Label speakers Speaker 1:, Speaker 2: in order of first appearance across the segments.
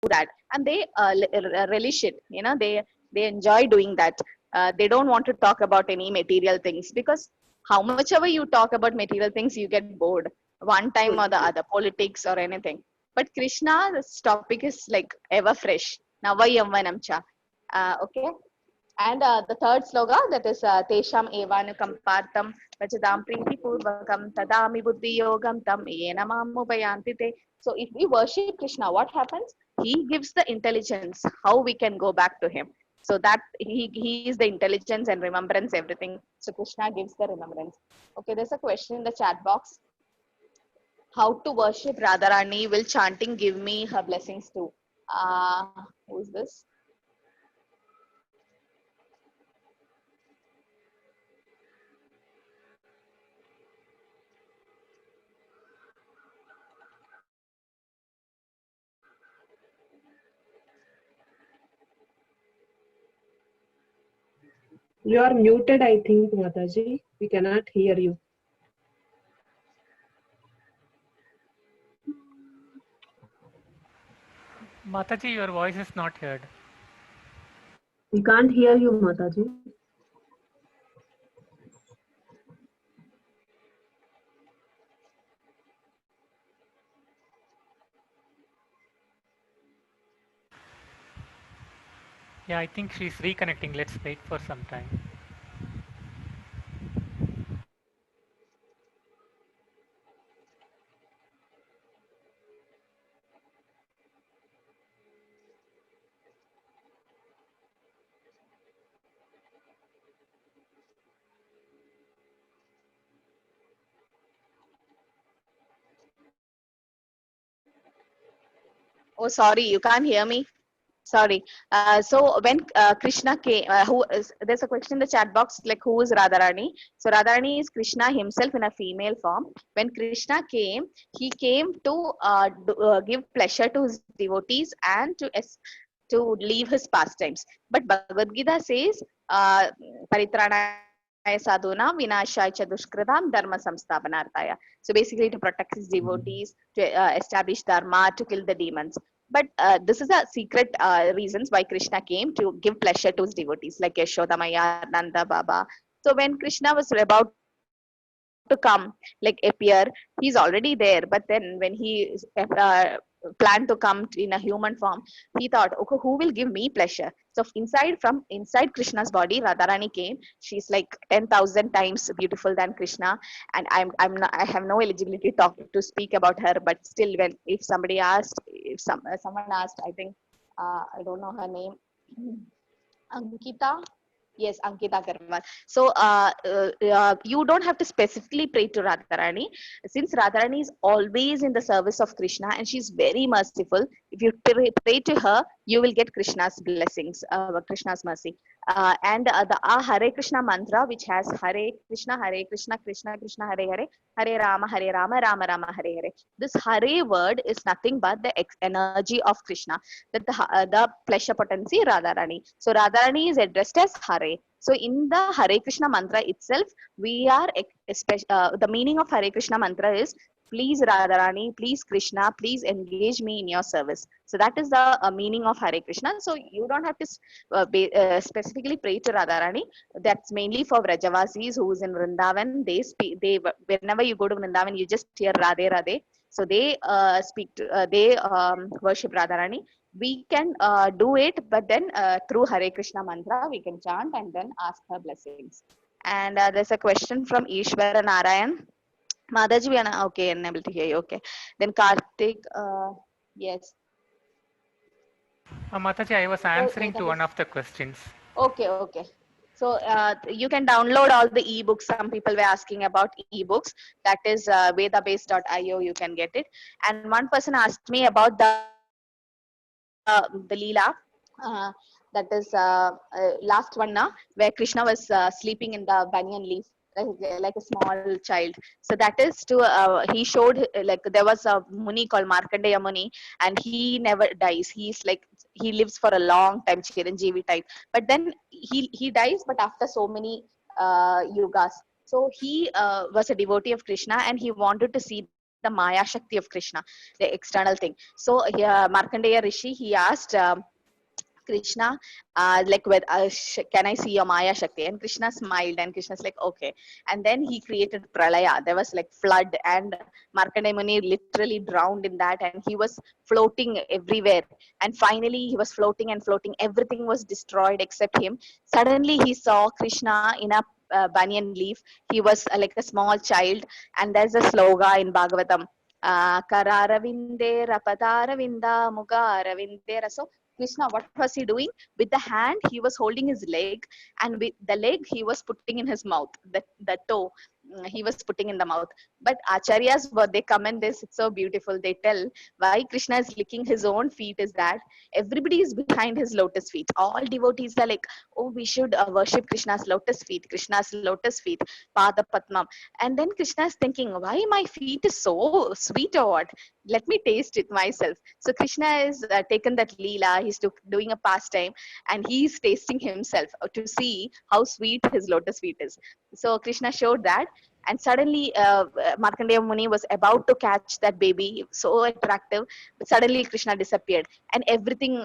Speaker 1: that, and they relish it. They enjoy doing that. They don't want to talk about any material things, because how much ever you talk about material things, you get bored one time or the other, politics or anything. But Krishna, this topic is like ever fresh. Nava Yamvanam cha. Okay. And the third sloga, that is Tesham Evanu Kampartam Vachadam Priti Purvakam Tadami Buddhi Yogam Tam Yena Mamupayanti Te. So if we worship Krishna, what happens? He gives the intelligence how we can go back to him. So that he is the intelligence and remembrance, everything. So Krishna gives the remembrance. Okay, there's a question in the chat box. How to worship Radharani? Will chanting give me her blessings too? Who is this?
Speaker 2: You are muted, I think, Mataji. We cannot hear you.
Speaker 3: Mataji, your voice is not heard.
Speaker 2: We can't hear you, Mataji.
Speaker 3: Yeah, I think she's reconnecting. Let's wait for some time.
Speaker 1: Oh, sorry, you can't hear me. Sorry. So when Krishna came, there's a question in the chat box, like who is Radharani? So Radharani is Krishna himself in a female form. When Krishna came, he came to give pleasure to his devotees and to leave his pastimes. But Bhagavad Gita says, Paritranaya sadhuna vinashaya cha dushkritam dharma samsthapanarthaya. So basically to protect his devotees, to establish dharma, to kill the demons. But this is a secret reasons why Krishna came to give pleasure to his devotees, like Yashoda Maya, Nanda Baba. So when Krishna was about to come, like appear, he's already there. But then when he planned to come in a human form, he thought, okay, who will give me pleasure? So from inside Krishna's body, Radharani came. She's like 10,000 times beautiful than Krishna, and I have no eligibility to speak about her. But still, when if somebody asked, if someone asked, I think I don't know her name, Ankita. Yes, Ankita Karwal. So you don't have to specifically pray to Radharani. Since Radharani is always in the service of Krishna and she's very merciful, if you pray to her, you will get Krishna's blessings, Krishna's mercy. And the Hare Krishna mantra, which has Hare Krishna, Krishna Krishna, Hare Hare, Hare Rama, Rama Rama, Hare Hare. This Hare word is nothing but the energy of Krishna, that the pleasure potency Radharani. So Radharani is addressed as Hare. So in the Hare Krishna mantra itself, we are the meaning of Hare Krishna mantra is, please Radharani, please Krishna, please engage me in your service. So that is the meaning of Hare Krishna. So you don't have to specifically pray to Radharani. That's mainly for Vrajavasis who is in Vrindavan. They whenever you go to Vrindavan, you just hear Radhe Radhe. So they they worship Radharani. We can do it, but then through Hare Krishna mantra, we can chant and then ask her blessings. And there's a question from Ishwara Narayan. Madaji, we are okay, unable to hear you. Okay. Then Karthik, yes.
Speaker 3: Mataji, I was answering to one of the questions.
Speaker 1: Okay, okay. So you can download all the ebooks. Some people were asking about ebooks. That is vedabase.io. You can get it. And one person asked me about the Leela. Uh, that is last one now, where Krishna was sleeping in the banyan leaf, like a small child. So that is to he showed like there was a Muni called Markandeya Muni, and he never dies. He's like he lives for a long time, Chiranjeevi type. But then he dies, but after so many yugas. So he was a devotee of Krishna, and he wanted to see the the Maya Shakti of Krishna, the external thing. So here, Markandeya Rishi, he asked Krishna, can I see your Maya Shakti? And Krishna smiled, and Krishna's like, okay. And then he created Pralaya. There was like flood, and Markandeya Muni literally drowned in that, and he was floating everywhere. And finally, he was floating and floating. Everything was destroyed except him. Suddenly, he saw Krishna in a banyan leaf. He was like a small child, and there's a sloga in Bhagavatam. Kararavinde Rapataravinda Mugaravindera. So Krishna, what was he doing? With the hand, he was holding his leg, and with the leg, he was putting in his mouth. The toe, he was putting in the mouth. But Acharyas, what they comment this, it's so beautiful. They tell why Krishna is licking his own feet is that everybody is behind his lotus feet. All devotees are like, oh, we should worship Krishna's lotus feet, Pada Padmam. And then Krishna is thinking, why my feet is so sweet or what? Let me taste it myself. So Krishna is taken that leela, he's doing a pastime, and he's tasting himself to see how sweet his lotus feet is. So Krishna showed that, and suddenly Markandeya Muni was about to catch that baby, so attractive, but suddenly Krishna disappeared, and everything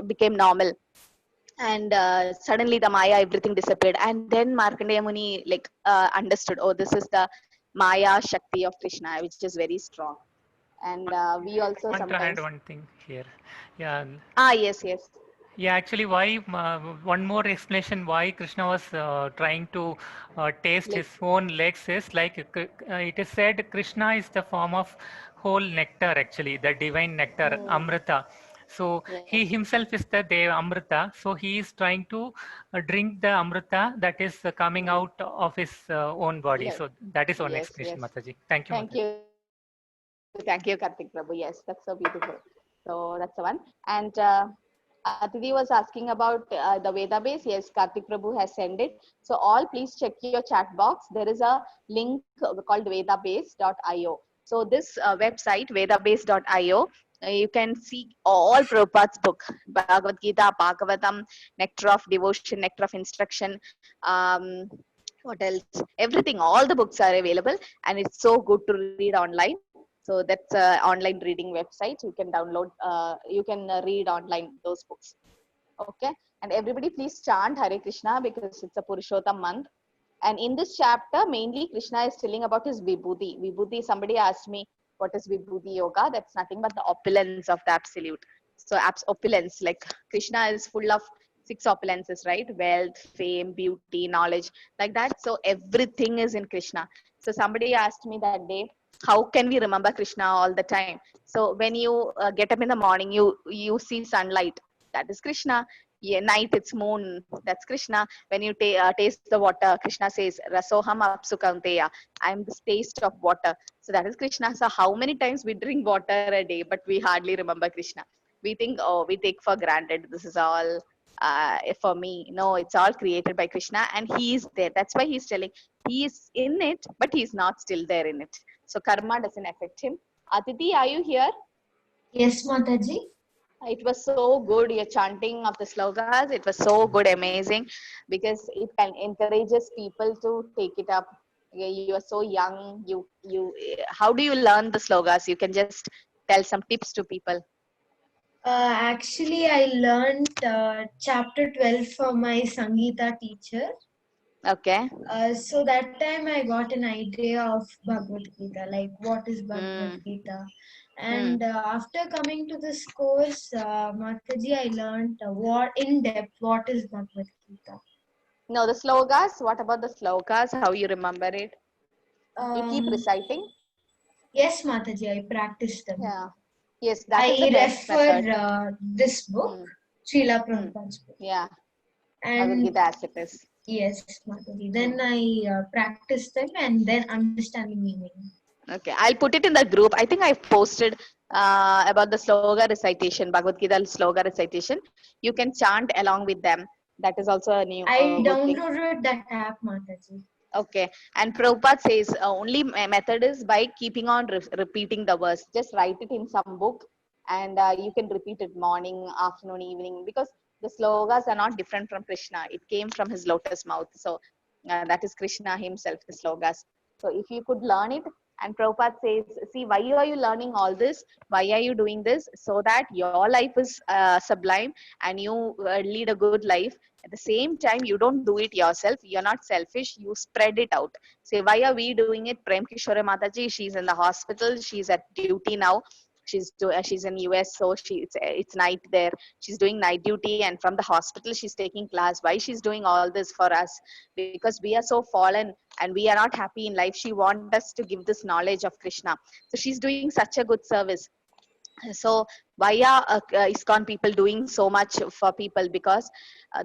Speaker 1: became normal. And suddenly the Maya, everything disappeared, and then Markandeya Muni understood, oh, this is the Maya Shakti of Krishna, which is very strong. And we also
Speaker 3: I want to add
Speaker 1: sometimes,
Speaker 3: one thing here. Yeah,
Speaker 1: yes, yes,
Speaker 3: yeah. Actually, why one more explanation why Krishna was trying to taste
Speaker 1: like,
Speaker 3: his own legs is like it is said Krishna is the form of whole nectar. Actually, the divine nectar,
Speaker 1: mm,
Speaker 3: Amrita. So
Speaker 1: yes,
Speaker 3: he himself is the Deva Amrita. So he is trying to drink the Amrita that is coming
Speaker 1: mm,
Speaker 3: out of his own body.
Speaker 1: yes,
Speaker 3: So that is one
Speaker 1: yes,
Speaker 3: explanation,
Speaker 1: yes.
Speaker 3: Mataji. Thank you,
Speaker 1: Thank
Speaker 3: Mataji.
Speaker 1: you, thank you, Kartik Prabhu. Yes, that's so beautiful. So that's the one. And Aditi was asking about the Veda base. Yes, Kartik Prabhu has sent it. So all, please check your chat box. There is a link called vedabase.io. So this website, vedabase.io, you can see all Prabhupada's book, Bhagavad Gita, Bhagavatam, Nectar of Devotion, Nectar of Instruction, um, what else? Everything, all the books are available, and it's so good to read online. So that's a online reading website. You can download, you can read online those books. Okay, and everybody please chant Hare Krishna because it's a Purushottam month. And in this chapter, mainly Krishna is telling about his vibhuti. Vibhuti, somebody asked me, what is vibhuti yoga? That's nothing but the opulence of the absolute. So opulence, like Krishna is full of six opulences, right? Wealth, fame, beauty, knowledge, like that. So everything is in Krishna. So somebody asked me that day, how can we remember Krishna all the time? So when you get up in the morning, you see sunlight. That is Krishna. Yeah, night it's moon. That's Krishna. When you taste the water, Krishna says, Rasoham apsu kaunteya. I'm the taste of water. So that is Krishna. So how many times we drink water a day, but we hardly remember Krishna? We think, oh, we take for granted. This is all for me. No, it's all created by Krishna, and He is there. That's why He's telling He is in it, but He's not still there in it. So karma doesn't affect Him. Aditi, are you here?
Speaker 4: Yes, Mataji.
Speaker 1: It was so good. Your chanting of the slogas, it was so good, amazing, because it can encourages people to take it up. You are so young. How do you learn the slogas? You can just tell some tips to people.
Speaker 4: Actually, I learned chapter 12 from my Sangeeta teacher.
Speaker 1: Okay.
Speaker 4: So that time I got an idea of Bhagavad Gita, like what is Bhagavad
Speaker 1: Mm.
Speaker 4: Gita.
Speaker 1: Mm.
Speaker 4: And after coming to this course, Mataji, I learned what in depth what is Bhagavad Gita.
Speaker 1: No, the slogas. What about the slogas? How you remember it? You keep
Speaker 4: Um,
Speaker 1: reciting.
Speaker 4: yes, Mataji, I practiced them.
Speaker 1: Yeah. Yes, that is the
Speaker 4: I
Speaker 1: best method.
Speaker 4: refer this book,
Speaker 1: Mm.
Speaker 4: Srila
Speaker 1: Mm.
Speaker 4: Prabhupada's book.
Speaker 1: Yeah. Bhagavad
Speaker 4: And
Speaker 1: Gita as it is.
Speaker 4: yes, Mataji.
Speaker 1: Mm.
Speaker 4: Then I practice them and then understand the meaning.
Speaker 1: Okay, I'll put it in the group. I think I've posted about the sloga recitation, Bhagavad Gita sloga recitation. You can chant along with them. That is also a new
Speaker 4: I
Speaker 1: good thing.
Speaker 4: downloaded that app, Mataji.
Speaker 1: Okay, and Prabhupada says only method is by keeping on repeating the verse. Just write it in some book, and you can repeat it morning, afternoon, evening, because the slogas are not different from Krishna. It came from his lotus mouth. So that is Krishna himself, the slogas. So if you could learn it And Prabhupada says, see, why are you learning all this? Why are you doing this? So that your life is sublime and you lead a good life. At the same time, you don't do it yourself. You're not selfish. You spread it out. Say, why are we doing it? Prem Kishore Mataji, she's in the hospital. She's at duty now. She's in US, so it's night there. She's doing night duty, and from the hospital she's taking class. Why she's doing all this for us? Because we are so fallen and we are not happy in life. She wants us to give this knowledge of Krishna. So she's doing such a good service. So why are ISKCON people doing so much for people? Because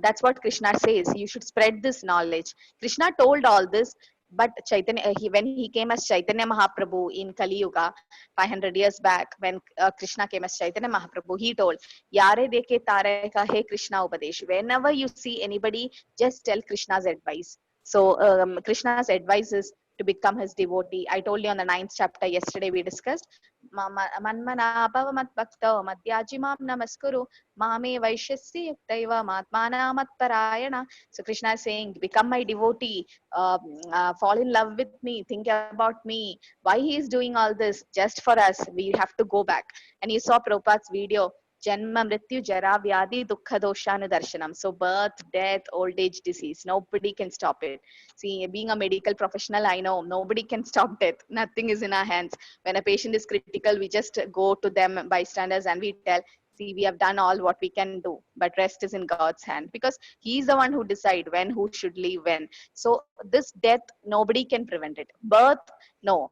Speaker 1: that's what Krishna says. You should spread this knowledge. Krishna told all this, but Chaitanya, when he came as Chaitanya Mahaprabhu in Kali Yuga, 500 years back, when Krishna came as Chaitanya Mahaprabhu, he told, "Yare deke tare ka he Krishna upadesh." Whenever you see anybody, just tell Krishna's advice. So Krishna's advice is to become his devotee. I told you on the 9th chapter yesterday we discussed. Manmana bhava mat bhakta madhyaji mam namaskuru mame vaishyasya yuktaiva matmana matparayana. So Krishna is saying, become my devotee, fall in love with me, think about me. Why he is doing all this? Just for us. We have to go back. And you saw Prabhupada's video, Janma Mrityu Jara Vyadi Dukkha Doshanu Darshanam. So birth, death, old age, disease. Nobody can stop it. See, being a medical professional, I know nobody can stop death. Nothing is in our hands. When a patient is critical, we just go to them, bystanders, and we tell, see, we have done all what we can do, but rest is in God's hand, because he's the one who decide when, who should leave when. So this death, nobody can prevent it. Birth, no.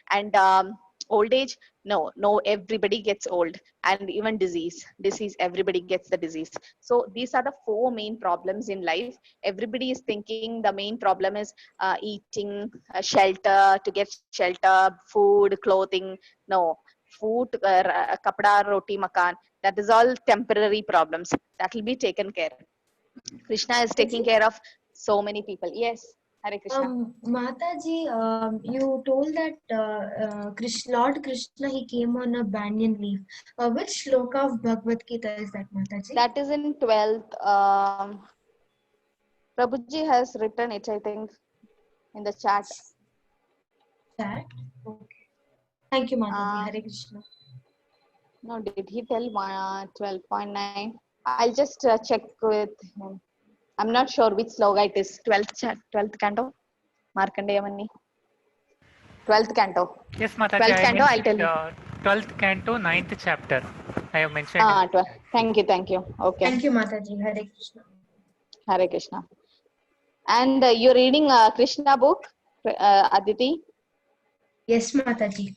Speaker 1: And old age, no, everybody gets old. And even disease, everybody gets the disease. So these are the 4 main problems in life. Everybody is thinking the main problem is eating, shelter, to get shelter, food, clothing. No, food, kapda, roti, makan, that is all temporary problems. That will be taken care. Krishna is taking care of so many people. Yes, Hare Krishna.
Speaker 4: Mataji, you told that Lord Krishna, he came on a banyan leaf. Which shloka of Bhagavad Gita is that, Mataji?
Speaker 1: That is in 12th. Prabhuji has written it, I think, in the chat.
Speaker 4: That? Okay. Thank you, Mataji. Hare Krishna.
Speaker 1: No, did he tell 12.9? I'll just check with him. I'm not sure which sloga it is. 12th canto? Markandeya Muni. 12th canto.
Speaker 3: Yes, Mataji,
Speaker 1: 12th
Speaker 3: I
Speaker 1: canto, I'll
Speaker 3: mentioned
Speaker 1: tell you.
Speaker 3: 12th canto, 9th chapter. I have mentioned.
Speaker 1: Thank you. Okay.
Speaker 4: Thank you, Mataji. Hare Krishna.
Speaker 1: Hare Krishna. And you're reading Krishna book, Aditi?
Speaker 4: Yes, Mataji.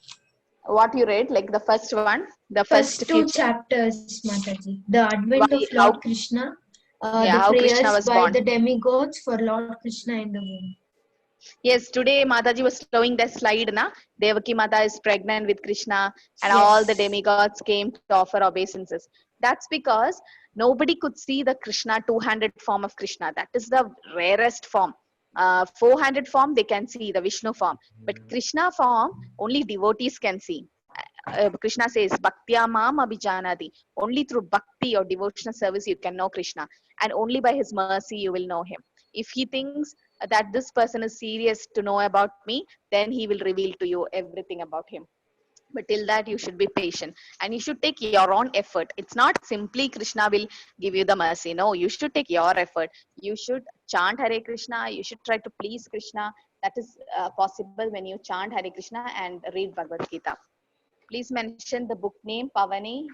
Speaker 1: What you read, like the first one? The
Speaker 4: First
Speaker 1: few
Speaker 4: 2 chapters, Mataji. The advent of
Speaker 1: how-
Speaker 4: Lord Krishna, the
Speaker 1: how Krishna
Speaker 4: prayers
Speaker 1: was
Speaker 4: by
Speaker 1: born.
Speaker 4: the demigods for Lord Krishna in the womb.
Speaker 1: Yes, today Mataji was showing the slide, na? Devaki Mata is pregnant with Krishna, and
Speaker 4: Yes.
Speaker 1: all the demigods came to offer obeisances. That's because nobody could see the Krishna 200 form of Krishna. That is the rarest form. 400 form they can see, the Vishnu form, but Krishna form only devotees can see. Krishna says, Bhaktya mam abhijanati. Only through bhakti or devotional service you can know Krishna, and only by his mercy you will know him. If he thinks that this person is serious to know about me, then he will reveal to you everything about him. But till that, you should be patient and you should take your own effort. It's not simply Krishna will give you the mercy. No, you should take your effort. You should chant Hare Krishna. You should try to please Krishna. That is possible when you chant Hare Krishna and read Bhagavad Gita. Please mention the book name, Pavani.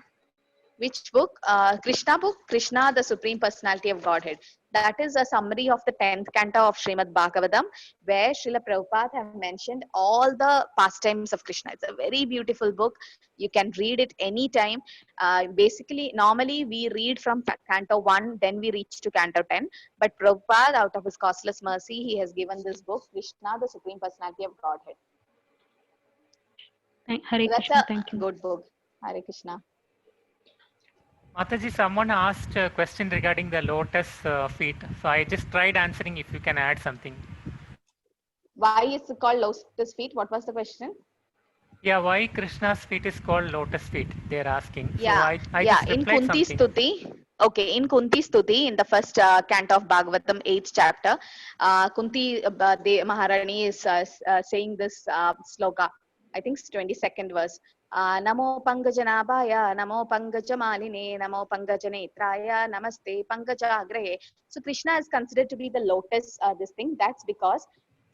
Speaker 1: Which book? Krishna book, Krishna, the Supreme Personality of Godhead. That is a summary of the 10th canto of Srimad Bhagavatam, where Srila Prabhupada have mentioned all the pastimes of Krishna. It's a very beautiful book. You can read it anytime. Basically, normally we read from canto 1, then we reach to canto 10. But Prabhupada, out of his costless mercy, he has given this book, Krishna, the Supreme Personality of Godhead.
Speaker 5: Hare
Speaker 1: That's
Speaker 5: Krishna,
Speaker 1: a
Speaker 5: thank you.
Speaker 1: good book. Hare Krishna.
Speaker 3: Mataji, someone asked a question regarding the lotus feet. So I just tried answering. If you can add something.
Speaker 1: Why is it called lotus feet? What was the question?
Speaker 3: Yeah, why Krishna's feet is called lotus feet? They're asking.
Speaker 1: Yeah,
Speaker 3: So I
Speaker 1: yeah.
Speaker 3: just
Speaker 1: In
Speaker 3: replied
Speaker 1: Kunti
Speaker 3: something.
Speaker 1: Stuti, okay, in Kunti Stuti, in the first canto of Bhagavatam, 8th chapter, Kunti Maharani is saying this sloka. I think it's 22nd verse. Namo Pangajanabhaya, Namo Pangajamanine, Namo Pangajanetraya, Namaste Pangajagrahe. So Krishna is considered to be the lotus, this thing. That's because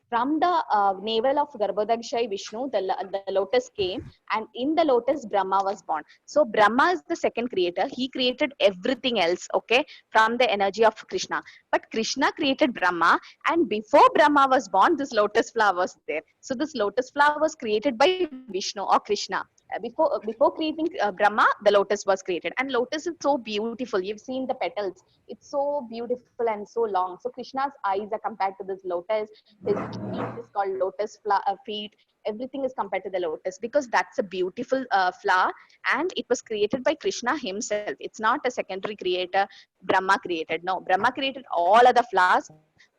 Speaker 1: from the navel of Garbhodakshai Vishnu, the lotus came, and in the lotus, Brahma was born. So Brahma is the second creator. He created everything else, okay, from the energy of Krishna. But Krishna created Brahma, and before Brahma was born, this lotus flower was there. So this lotus flower was created by Vishnu or Krishna. Before creating Brahma, the lotus was created, and lotus is so beautiful. You've seen the petals; it's so beautiful and so long. So Krishna's eyes are compared to this lotus. His feet is called lotus feet. Everything is compared to the lotus because that's a beautiful flower, and it was created by Krishna himself. It's not a secondary creator. Brahma created. No, Brahma created all other flowers,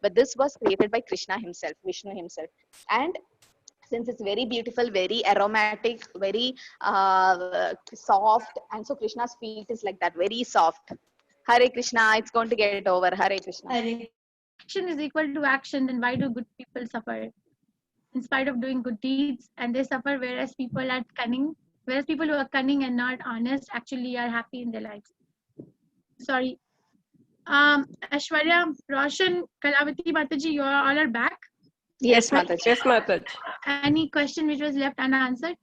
Speaker 1: but this was created by Krishna himself, Vishnu himself, and since it's very beautiful, very aromatic, very soft, and so Krishna's feet is like that, very soft. Hare Krishna, it's going to get over. Hare Krishna.
Speaker 5: Action is equal to action, then why do good people suffer? In spite of doing good deeds, and they suffer, whereas people who are cunning and not honest actually are happy in their lives. Sorry. Aishwarya, Roshan, Kalavati, Mataji, you all are back.
Speaker 1: Yes, Mataji.
Speaker 6: Yes, Mataji.
Speaker 5: Any question which was left unanswered?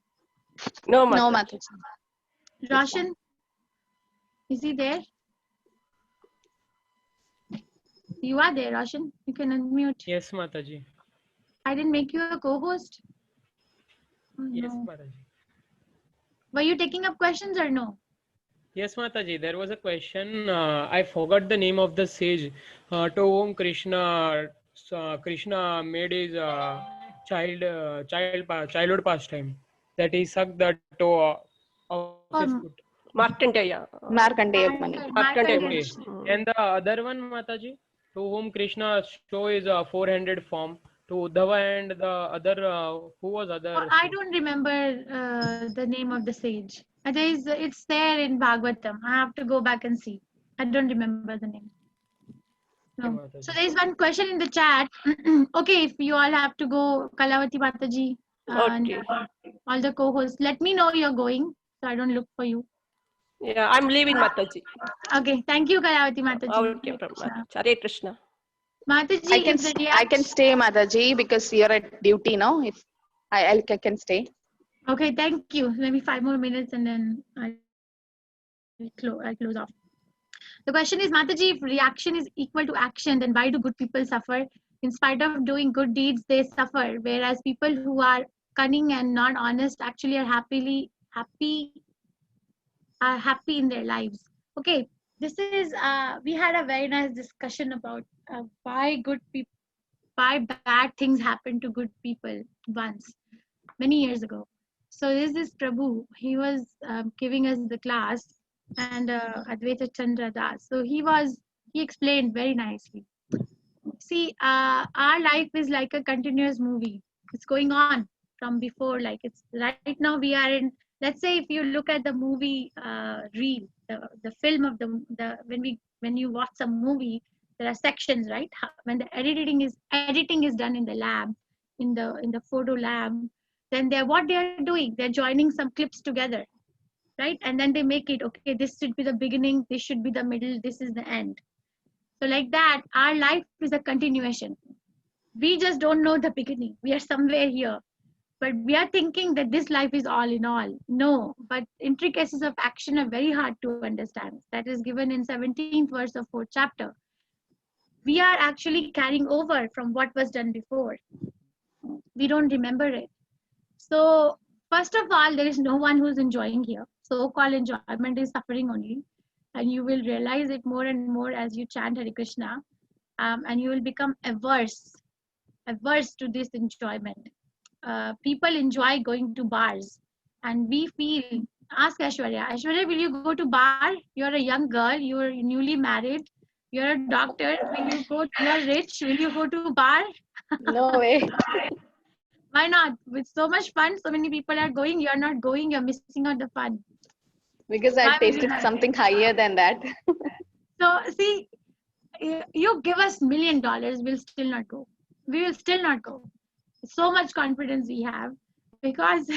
Speaker 6: No, Mataji.
Speaker 1: No, Mataji.
Speaker 5: Roshan, is he there? You are there, Roshan. You can unmute.
Speaker 7: Yes, Mataji.
Speaker 5: I didn't make you a co-host. Oh,
Speaker 7: Yes,
Speaker 5: no.
Speaker 7: Mataji.
Speaker 5: Were you taking up questions or no?
Speaker 7: Yes, Mataji. There was a question. I forgot the name of the sage to whom Krishna made his childhood pastime. That he sucked the toe of his foot.
Speaker 6: Markandeya.
Speaker 1: Markandeya Muni.
Speaker 6: Markandeya.
Speaker 7: Okay. And the other one, Mataji, to whom Krishna show his four-handed form, to Uddhava and the other, who was other?
Speaker 5: Oh, I don't remember the name of the sage. It's there in Bhagavatam. I have to go back and see. I don't remember the name. No. So there is one question in the chat. Okay, if you all have to go, Kalavati Mataji and
Speaker 6: Okay.
Speaker 5: all the co-hosts, let me know you're going so I don't look for you.
Speaker 6: Yeah, I'm leaving, Mataji.
Speaker 5: Okay, thank you, Kalavati Mataji.
Speaker 6: Okay, from Hare Krishna.
Speaker 5: Mataji,
Speaker 1: I can stay, Mataji, because you're at duty now. If I can stay.
Speaker 5: Okay, thank you. Maybe 5 more minutes and then I'll close off. The question is, Mataji, if reaction is equal to action, then why do good people suffer? In spite of doing good deeds, they suffer, whereas people who are cunning and not honest actually are happy in their lives. Okay, this is we had a very nice discussion about why bad things happen to good people once, many years ago. So there's this Prabhu, he was giving us the class, and Advaita Chandra Das. So he explained very nicely. See, our life is like a continuous movie. It's going on from before, like it's right now we are in, let's say if you look at the movie reel, the film of the when you watch some movie, there are sections, right? When the editing is done in the lab, in the photo lab, then what they are doing, they're joining some clips together, right? And then they make it, okay, this should be the beginning, this should be the middle, this is the end. So like that, our life is a continuation. We just don't know the beginning. We are somewhere here. But we are thinking that this life is all in all. No, but intricacies of action are very hard to understand. That is given in 17th verse of 4th chapter. We are actually carrying over from what was done before. We don't remember it. So first of all, there is no one who's enjoying here. So-called enjoyment is suffering only. And you will realize it more and more as you chant Hare Krishna. And you will become averse to this enjoyment. People enjoy going to bars. And we feel, ask Aishwarya, will you go to bar? You're a young girl, you're newly married, you're a doctor, you're rich, will you go to bar?
Speaker 1: No way.
Speaker 5: Why not? With so much fun, so many people are going, you're not going, you're missing out the fun.
Speaker 1: Because I tasted something higher than that.
Speaker 5: So see, you give us $1 million, we'll still not go. We will still not go. So much confidence we have. because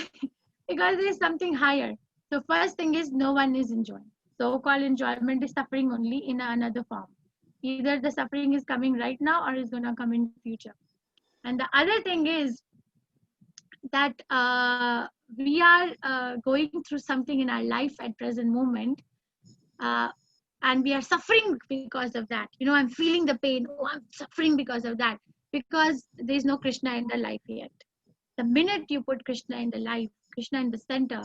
Speaker 5: because there is something higher. So first thing is no one is enjoying. So-called enjoyment is suffering only in another form. Either the suffering is coming right now or is going to come in future. And the other thing is that we are going through something in our life at present moment, uh, and we are suffering because of that. I'm feeling the pain. Oh, I'm suffering because of that, because there is no Krishna in the life yet. The minute you put Krishna in the life, Krishna in the center,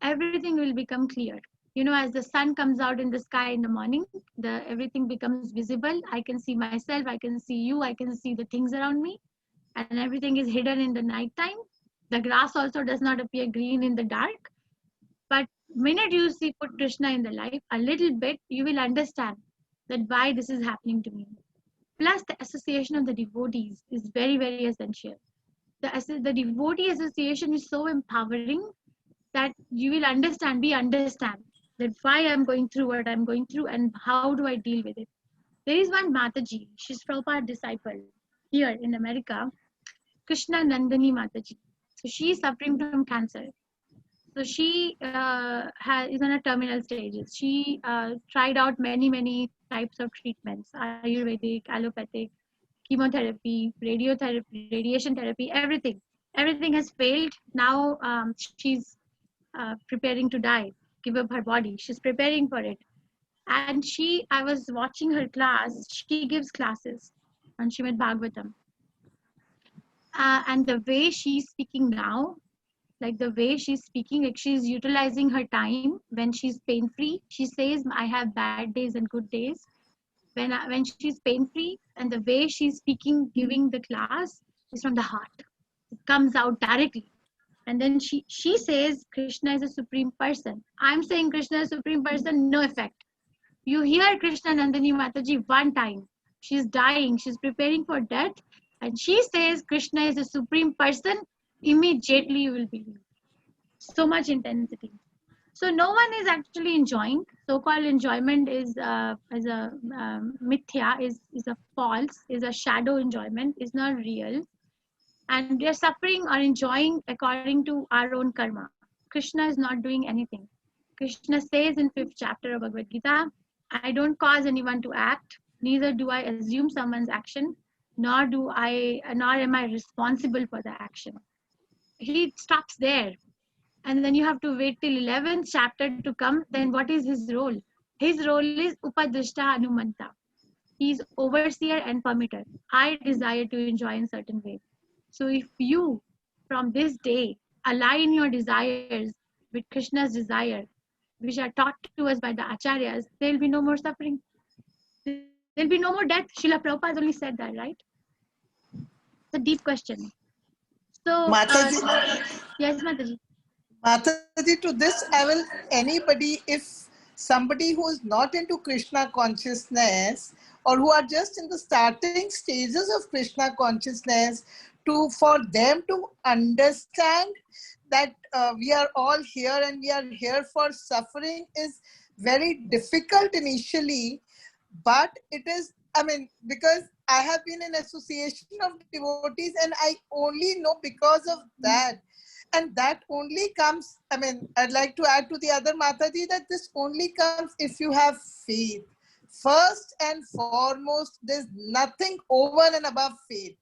Speaker 5: everything will become clear. As the sun comes out in the sky in the morning, everything becomes visible. I can see myself, I can see you, I can see the things around me, and everything is hidden in the night time. The grass also does not appear green in the dark. But minute you see put Krishna in the life a little bit, you will understand that why this is happening to me. Plus, the association of the devotees is very, very essential. The devotee association is so empowering that you will understand, we understand that why I'm going through what I'm going through and how do I deal with it. There is one Mataji, she's Prabhupada's disciple here in America, Krishna Nandini Mataji. So she is suffering from cancer. So she is on a terminal stages. She tried out many types of treatments: Ayurvedic, allopathic, chemotherapy, radiotherapy, radiation therapy, everything. Everything has failed. Now she's preparing to die, give up her body. She's preparing for it. And I was watching her class. She gives classes on Srimad Bhagavatam. And the way she's speaking now, like the way she's speaking, like she's utilizing her time when she's pain free. She says, I have bad days and good days. When she's pain free, and the way she's speaking, giving the class is from the heart. It comes out directly. And then she says Krishna is a supreme person. I'm saying Krishna is a supreme person, no effect. You hear Krishna Nandini Mataji one time. She's dying, she's preparing for death, and she says Krishna is a supreme person, immediately you will believe. So much intensity. So no one is actually enjoying. So-called enjoyment is mithya, is a false, is a shadow enjoyment, is not real. And we are suffering or enjoying according to our own karma. Krishna is not doing anything. Krishna says in 5th chapter of Bhagavad Gita, I don't cause anyone to act, neither do I assume someone's action, nor am I responsible for the action. He stops there. And then you have to wait till 11th chapter to come. Then what is his role? His role is Upadrishta Hanumanta. He is overseer and permitter. I desire to enjoy in certain way. So if you, from this day, align your desires with Krishna's desire, which are taught to us by the acharyas, there will be no more suffering. There will be no more death. Srila Prabhupada only said that, right? It's a deep question. So,
Speaker 8: Mataji,
Speaker 5: yes, Mataji.
Speaker 8: Mataji, to this, if somebody who is not into Krishna consciousness or who are just in the starting stages of Krishna consciousness, for them to understand that we are all here and we are here for suffering is very difficult initially, but it is, because I have been in association of devotees and I only know because of that. And that only comes, I'd like to add to the other Mataji that this only comes if you have faith. First and foremost, there's nothing over and above faith.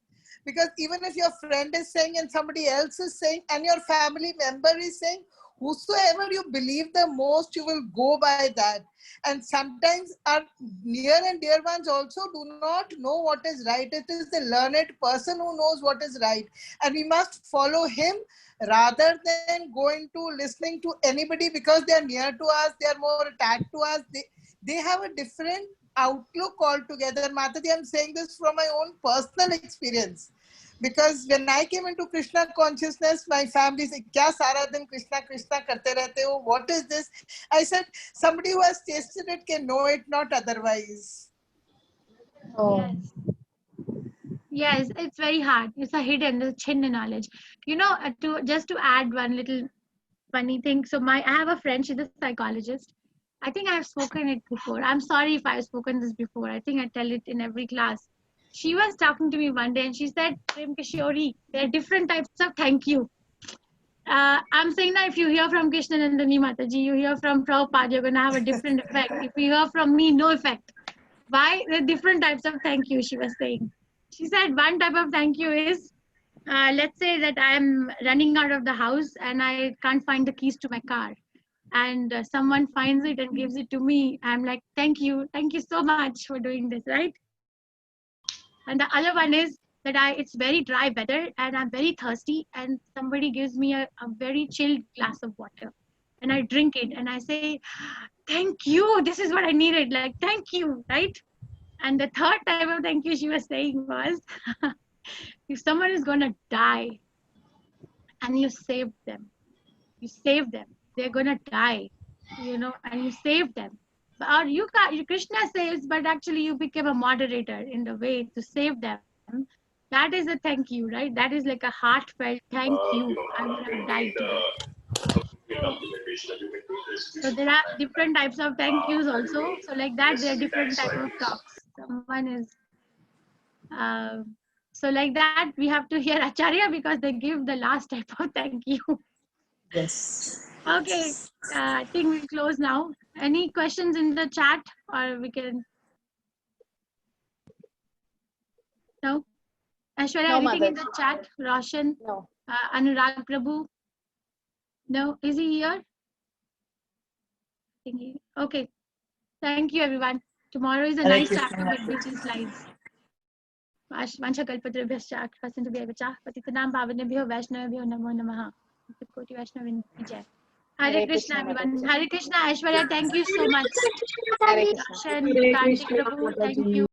Speaker 8: Because even if your friend is saying and somebody else is saying and your family member is saying, whosoever you believe the most, you will go by that. And sometimes our near and dear ones also do not know what is right. It is the learned person who knows what is right. And we must follow him rather than going to listening to anybody because they are near to us, they are more attached to us. They have a different outlook altogether. Mataji, I'm saying this from my own personal experience. Because when I came into Krishna consciousness, my family said, "Kya sara din Krishna Krishna karte rehte ho? What is this?" I said, somebody who has tasted it can know it, not otherwise.
Speaker 5: Oh. Yes, it's very hard. It's a hidden, the chinna knowledge. Just to add one little funny thing. So I have a friend, she's a psychologist. I think I have spoken it before. I'm sorry if I have spoken this before. I think I tell it in every class. She was talking to me one day and she said, Prem Kishori, there are different types of thank you. I'm saying that if you hear from Krishna Nandini Mataji, you hear from Prabhupada, you're going to have a different effect. If you hear from me, no effect. Why? There are different types of thank you, she was saying. She said one type of thank you is, let's say that I'm running out of the house and I can't find the keys to my car. And someone finds it and gives it to me. I'm like, thank you so much for doing this, right? And the other one is that it's very dry weather and I'm very thirsty and somebody gives me a very chilled glass of water and I drink it and I say, thank you, this is what I needed, like, thank you, right? And the third type of thank you she was saying was, if someone is going to die and you saved them, they're going to die, and you saved them. Or Krishna saves, but actually you became a moderator in the way to save them. That is a thank you, right? That is like a heartfelt thank you. I would have died today. So there are different types of thank yous also. So like that, there are different type of talks. Someone is, so like that, we have to hear Acharya because they give the last type of thank you.
Speaker 8: Yes.
Speaker 5: Okay, I think we'll close now. Any questions in the chat or we can? No? Aishwarya,
Speaker 1: No,
Speaker 5: anything in
Speaker 1: Mataji.
Speaker 5: the chat? Roshan?
Speaker 1: No.
Speaker 5: Anurag Prabhu? No? Is he here? Okay. Thank you, everyone. Tomorrow is a nice chapter with busy slides. Vanchakalpatrabhyascha Kripasinubhyavacha Patitanam Pavanebhyo Vaishnavabhyo Namo Namaha. Koti Vaishnavin Jai. Hare Krishna, everyone. Hare Krishna, Aishwarya, thank you so much.
Speaker 1: Hare Krishna.
Speaker 5: Roshan,
Speaker 2: Hare
Speaker 5: Kartik
Speaker 2: Krishna,
Speaker 5: Prabhu, thank
Speaker 2: Mataji.
Speaker 5: you.